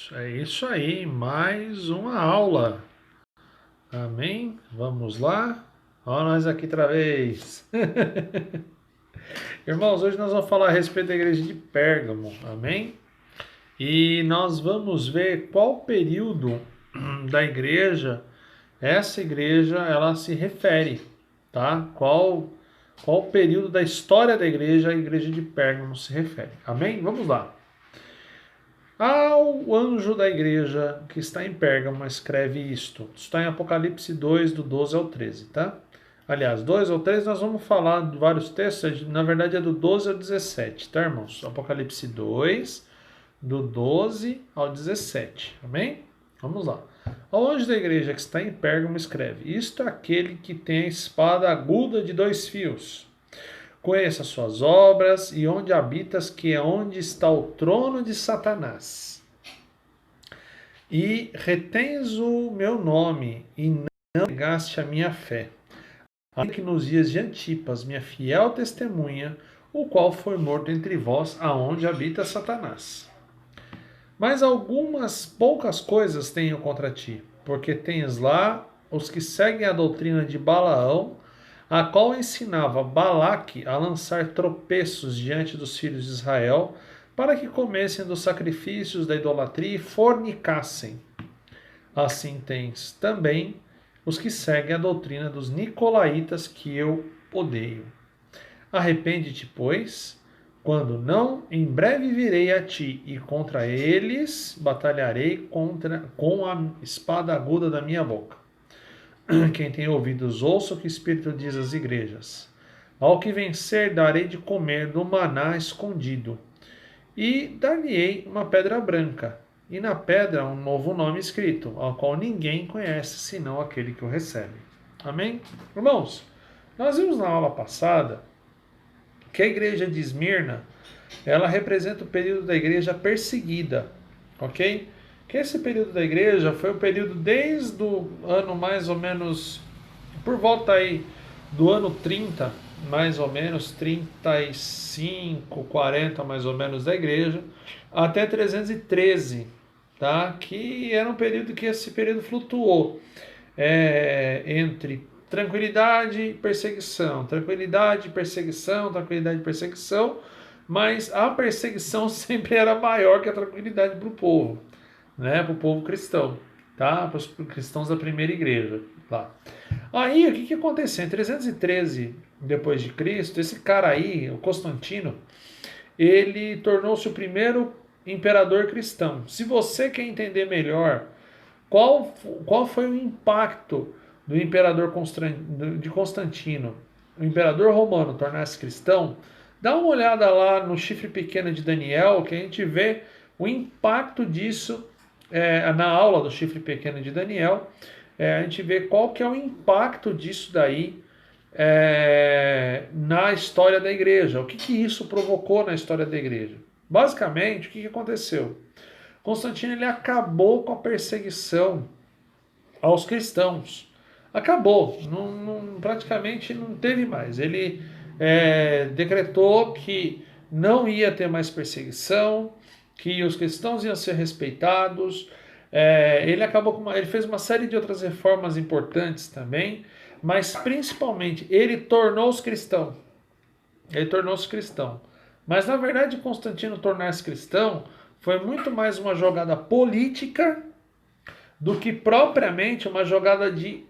irmãos, é isso aí, mais uma aula. Amém? Vamos lá? Olha nós aqui outra vez. Irmãos, hoje nós vamos falar a respeito da igreja de Pérgamo. Amém? E nós vamos ver qual período da igreja essa igreja ela se refere, tá? Qual período da história da igreja a igreja de Pérgamo se refere. Amém? Vamos lá. Ao anjo da igreja que está em Pérgamo, escreve isto. Está em Apocalipse 2, do 12 ao 13, tá? Aliás, 2 ao 13 nós vamos falar de vários textos, na verdade é do 12 ao 17, tá, irmãos? Apocalipse 2, do 12 ao 17, amém? Vamos lá. Ao anjo da igreja que está em Pérgamo, escreve: Isto é aquele que tem a espada aguda de 2 fios. Conheça as suas obras e onde habitas, que é onde está o trono de Satanás. E retens o meu nome e não negaste a minha fé. Ainda que nos dias de Antipas, minha fiel testemunha, o qual foi morto entre vós, aonde habita Satanás. Mas algumas poucas coisas tenho contra ti, porque tens lá os que seguem a doutrina de Balaão, a qual ensinava Balaque a lançar tropeços diante dos filhos de Israel, para que comessem dos sacrifícios da idolatria e fornicassem. Assim tens também os que seguem a doutrina dos nicolaítas, que eu odeio. Arrepende-te, pois, quando não, em breve virei a ti, e contra eles batalharei com a espada aguda da minha boca. Quem tem ouvidos, ouça o que o Espírito diz às igrejas. Ao que vencer, darei de comer do maná escondido, e dar-lhe-ei uma pedra branca, e na pedra um novo nome escrito, ao qual ninguém conhece, senão aquele que o recebe. Amém? Irmãos, nós vimos na aula passada que a igreja de Esmirna, ela representa o período da igreja perseguida, ok? Que esse período da igreja foi o período desde o ano mais ou menos, por volta aí do ano 30, mais ou menos, 35, 40 mais ou menos da igreja, até 313, tá? Que era um período que esse período flutuou entre tranquilidade e perseguição, tranquilidade e perseguição, tranquilidade e perseguição, mas a perseguição sempre era maior que a tranquilidade para o povo, né? Para o povo cristão, tá? Para os cristãos da primeira igreja lá. Aí o que aconteceu? Em 313 depois de Cristo, esse cara aí, o Constantino, ele tornou-se o primeiro imperador cristão. Se você quer entender melhor qual foi o impacto do imperador de Constantino, o imperador romano, tornar-se cristão, dá uma olhada lá no chifre pequeno de Daniel, que a gente vê o impacto disso na aula do chifre pequeno de Daniel. A gente vê qual que é o impacto disso daí na história da igreja. O que isso provocou na história da igreja? Basicamente, o que aconteceu? Constantino ele acabou com a perseguição aos cristãos. Acabou, praticamente não teve mais. Ele decretou que não ia ter mais perseguição, que os cristãos iam ser respeitados. Ele fez uma série de outras reformas importantes também, mas principalmente ele tornou-se cristão. Ele tornou-se cristão. Mas na verdade Constantino tornar-se cristão foi muito mais uma jogada política do que propriamente uma jogada de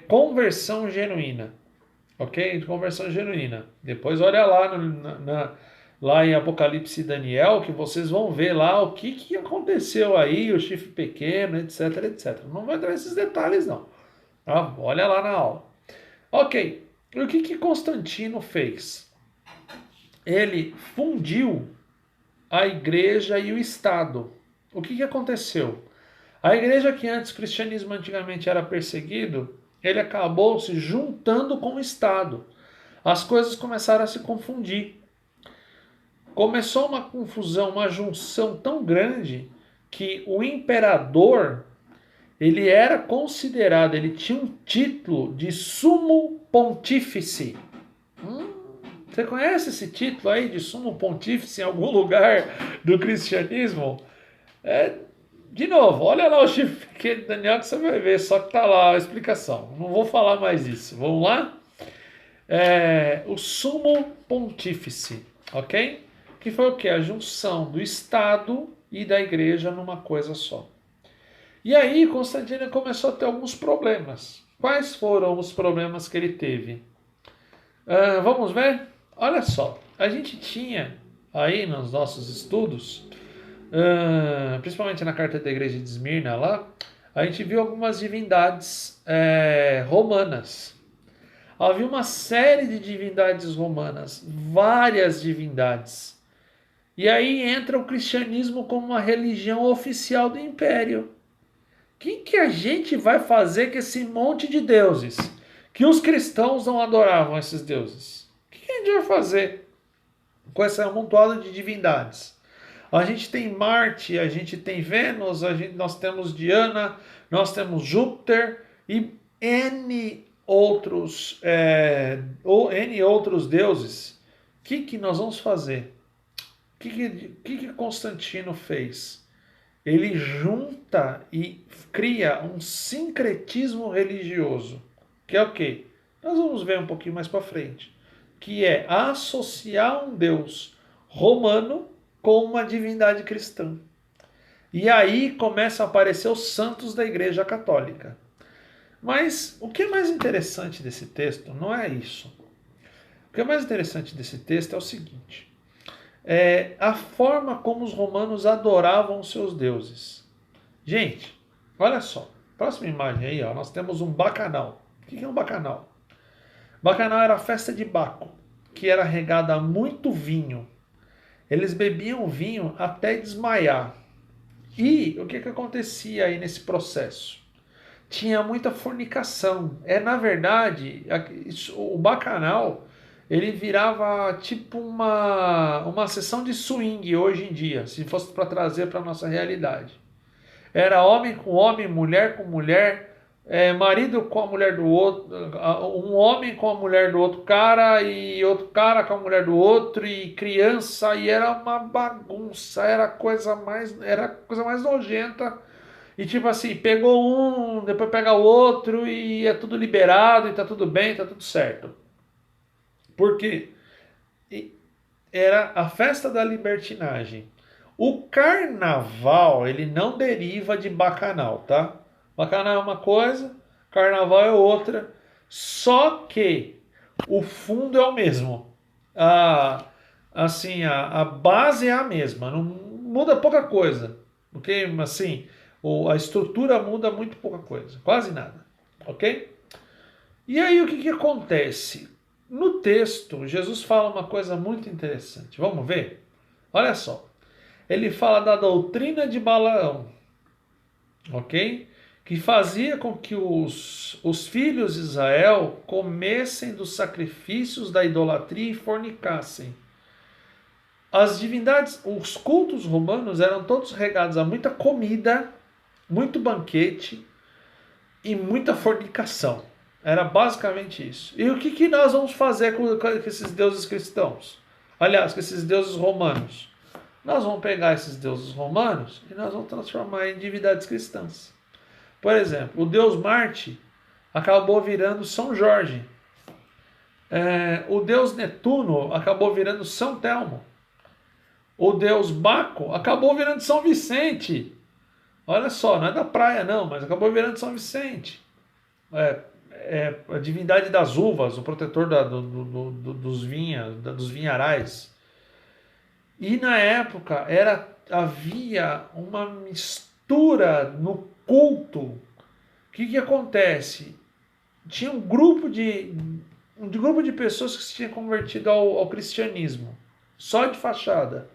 conversão genuína. Ok? De conversão genuína. Depois olha lá lá em Apocalipse e Daniel, que vocês vão ver lá o que aconteceu aí, o chifre pequeno, etc, etc. Não vai entrar nesses detalhes, não. Tá? Olha lá na aula. Ok. E o que Constantino fez? Ele fundiu a igreja e o Estado. O que aconteceu? A igreja que antes o cristianismo antigamente era perseguido, ele acabou se juntando com o Estado. As coisas começaram a se confundir. Começou uma confusão, uma junção tão grande que o imperador, ele era considerado, ele tinha um título de sumo pontífice. Você conhece esse título aí de sumo pontífice em algum lugar do cristianismo? De novo, olha lá o chifre pequeno de Daniel que você vai ver, só que tá lá a explicação. Não vou falar mais isso. Vamos lá? O sumo pontífice, ok? Que foi o que? A junção do Estado e da igreja numa coisa só. E aí Constantino começou a ter alguns problemas. Quais foram os problemas que ele teve? Vamos ver? Olha só, a gente tinha aí nos nossos estudos, principalmente na carta da igreja de Esmirna lá, a gente viu algumas divindades romanas. Havia uma série de divindades romanas, várias divindades. E aí entra o cristianismo como uma religião oficial do império. O que a gente vai fazer com esse monte de deuses? Que os cristãos não adoravam esses deuses. O que a gente vai fazer com essa amontoada de divindades? A gente tem Marte, a gente tem Vênus, nós temos Diana, nós temos Júpiter e N outros deuses. O que nós vamos fazer? O que Constantino fez? Ele junta e cria um sincretismo religioso, que é o quê? Nós vamos ver um pouquinho mais para frente, que é associar um Deus romano com uma divindade cristã. E aí começam a aparecer os santos da Igreja Católica. Mas o que é mais interessante desse texto não é isso. O que é mais interessante desse texto é o seguinte: a forma como os romanos adoravam os seus deuses. Gente, olha só. Próxima imagem aí, ó, nós temos um bacanal. O que é um bacanal? Bacanal era a festa de Baco, que era regada a muito vinho. Eles bebiam vinho até desmaiar. E o que acontecia aí nesse processo? Tinha muita fornicação. Na verdade, o bacanal ele virava tipo uma sessão de swing hoje em dia, se fosse para trazer para a nossa realidade. Era homem com homem, mulher com mulher, marido com a mulher do outro, um homem com a mulher do outro cara e outro cara com a mulher do outro e criança, e era uma bagunça, era a coisa mais nojenta. E tipo assim, pegou um, depois pega o outro e é tudo liberado e tá tudo bem, tá tudo certo. Por quê? Era a festa da libertinagem. O carnaval, ele não deriva de bacanal, tá? Bacanal é uma coisa, carnaval é outra. Só que o fundo é o mesmo. A base é a mesma, não muda pouca coisa. Porque, assim, a estrutura muda muito pouca coisa, quase nada, ok? E aí o que acontece? No texto, Jesus fala uma coisa muito interessante. Vamos ver? Olha só. Ele fala da doutrina de Balaão, ok? Que fazia com que os filhos de Israel comessem dos sacrifícios da idolatria e fornicassem. As divindades, os cultos romanos eram todos regados a muita comida, muito banquete e muita fornicação. Era basicamente isso. E o que nós vamos fazer com esses deuses cristãos? Aliás, com esses deuses romanos. Nós vamos pegar esses deuses romanos e nós vamos transformar em divindades cristãs. Por exemplo, o deus Marte acabou virando São Jorge. O deus Netuno acabou virando São Telmo. O deus Baco acabou virando São Vicente. Olha só, não é da praia não, mas acabou virando São Vicente. A divindade das uvas, o protetor dos vinharais. E na época havia uma mistura no culto. O que acontece? Tinha um grupo de pessoas que se tinham convertido ao cristianismo, só de fachada.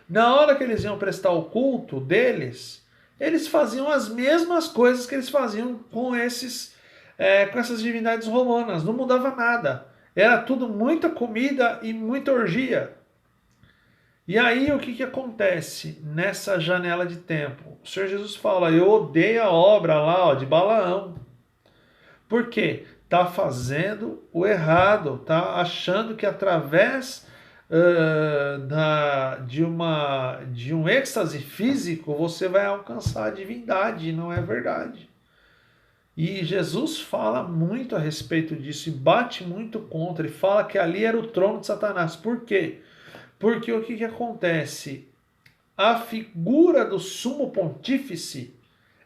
Na hora que eles iam prestar o culto deles, eles faziam as mesmas coisas que eles faziam com essas divindades romanas. Não mudava nada. Era tudo muita comida e muita orgia. E aí o que acontece nessa janela de tempo? O Senhor Jesus fala, eu odeio a obra lá de Balaão. Por quê? Está fazendo o errado, está achando que através de um êxtase físico, você vai alcançar a divindade, não é verdade. E Jesus fala muito a respeito disso e bate muito contra, e fala que ali era o trono de Satanás. Por quê? Porque o que acontece? A figura do sumo pontífice,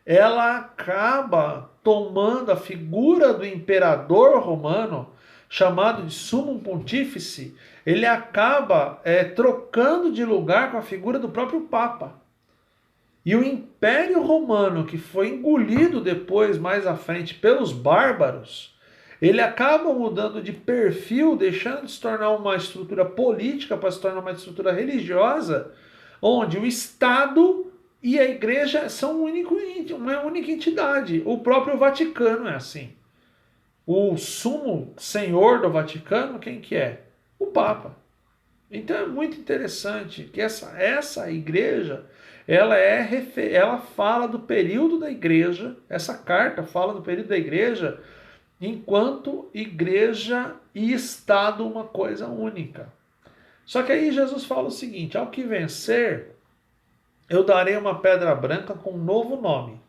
ela acaba tomando a figura do imperador romano, chamado de sumo pontífice, ele acaba trocando de lugar com a figura do próprio Papa. E o Império Romano, que foi engolido depois, mais à frente, pelos bárbaros, ele acaba mudando de perfil, deixando de se tornar uma estrutura política para se tornar uma estrutura religiosa, onde o Estado e a Igreja são uma única entidade. O próprio Vaticano é assim. O sumo senhor do Vaticano, quem que é? O Papa. Então é muito interessante que essa igreja, ela fala do período da igreja, essa carta fala do período da igreja, enquanto igreja e Estado uma coisa única. Só que aí Jesus fala o seguinte: ao que vencer, eu darei uma pedra branca com um novo nome.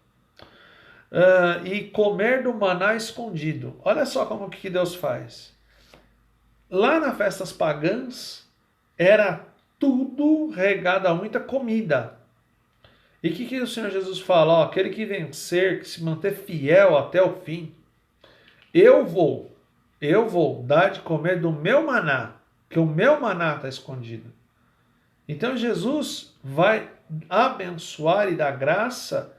E comer do maná escondido. Olha só como que Deus faz. Lá nas festas pagãs, era tudo regado a muita comida. E o que o Senhor Jesus fala? Ó, aquele que vencer, que se manter fiel até o fim, eu vou dar de comer do meu maná, que o meu maná está escondido. Então Jesus vai abençoar e dar graça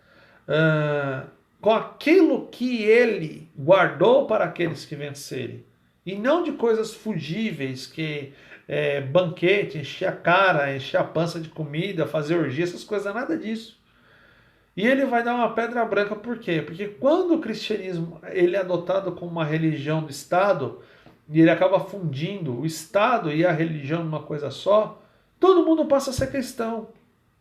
com aquilo que ele guardou para aqueles que vencerem. E não de coisas fugíveis, que banquete, encher a cara, encher a pança de comida, fazer orgia, essas coisas, nada disso. E ele vai dar uma pedra branca, por quê? Porque quando o cristianismo ele é adotado como uma religião do Estado, e ele acaba fundindo o Estado e a religião numa coisa só, todo mundo passa a ser cristão.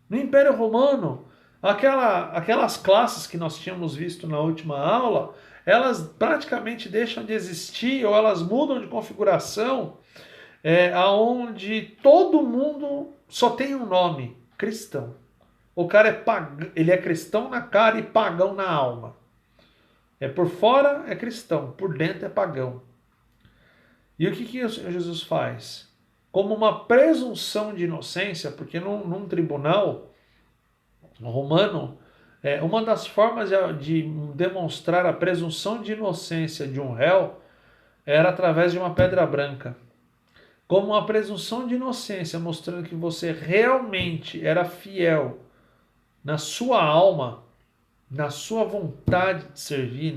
No Império Romano, aquelas classes que nós tínhamos visto na última aula, elas praticamente deixam de existir ou elas mudam de configuração, aonde todo mundo só tem um nome: cristão. O cara ele é cristão na cara e pagão na alma. Por fora é cristão, por dentro é pagão. E o que Jesus faz? Como uma presunção de inocência, porque num tribunal romano, uma das formas de demonstrar a presunção de inocência de um réu era através de uma pedra branca. Como uma presunção de inocência, mostrando que você realmente era fiel na sua alma, na sua vontade de servir,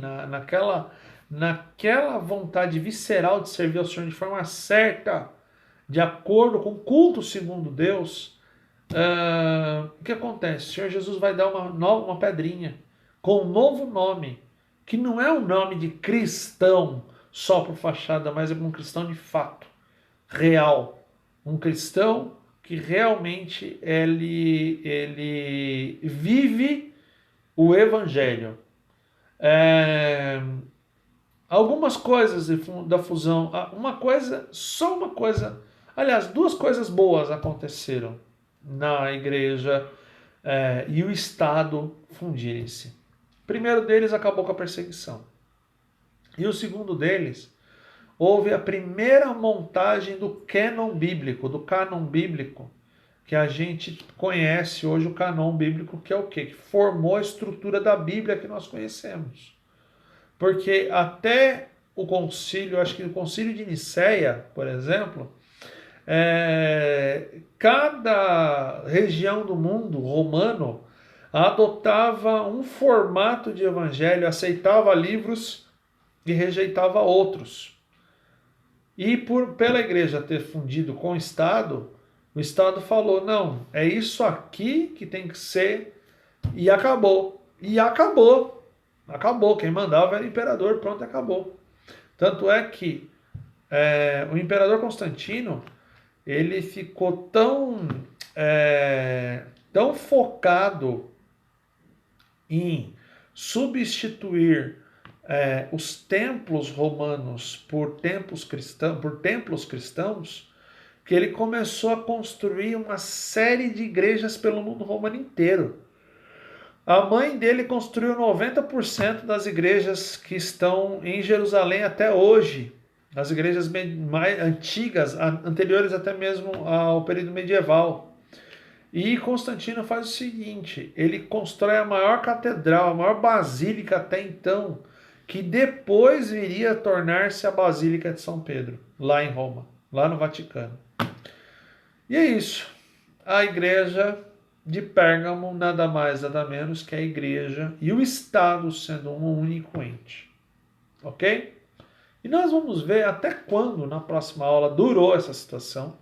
naquela vontade visceral de servir ao Senhor de forma certa, de acordo com o culto segundo Deus. O que acontece? O Senhor Jesus vai dar uma pedrinha com um novo nome, que não é um nome de cristão só por fachada, mas é um cristão de fato, real. Um cristão que realmente ele vive o Evangelho. Algumas coisas da fusão, só uma coisa, aliás, duas coisas boas aconteceram na igreja e o Estado fundirem-se. O primeiro deles acabou com a perseguição. E o segundo deles, houve a primeira montagem do cânon bíblico, que a gente conhece hoje, o cânon bíblico, que é o quê? Que formou a estrutura da Bíblia que nós conhecemos. Porque até o concílio, acho que o concílio de Nicéia, por exemplo, cada região do mundo romano adotava um formato de evangelho, aceitava livros e rejeitava outros. E pela igreja ter fundido com o Estado falou: não, é isso aqui que tem que ser, e acabou. E acabou. Acabou. Quem mandava era o imperador, pronto, acabou. Tanto é que o imperador Constantino, ele ficou tão focado em substituir os templos romanos por templos cristãos, que ele começou a construir uma série de igrejas pelo mundo romano inteiro. A mãe dele construiu 90% das igrejas que estão em Jerusalém até hoje. As igrejas mais antigas, anteriores até mesmo ao período medieval. E Constantino faz o seguinte, ele constrói a maior catedral, a maior basílica até então, que depois viria a tornar-se a Basílica de São Pedro, lá em Roma, lá no Vaticano. E é isso. A igreja de Pérgamo nada mais, nada menos que a igreja e o Estado sendo um único ente. Ok? E nós vamos ver até quando, na próxima aula, durou essa situação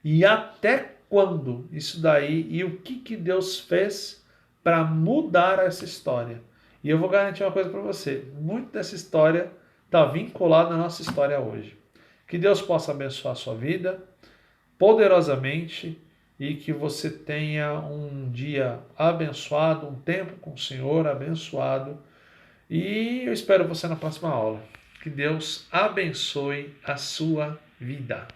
e até quando isso daí e o que Deus fez para mudar essa história. E eu vou garantir uma coisa para você, muito dessa história está vinculada à nossa história hoje. Que Deus possa abençoar a sua vida poderosamente e que você tenha um dia abençoado, um tempo com o Senhor abençoado. E eu espero você na próxima aula. Que Deus abençoe a sua vida.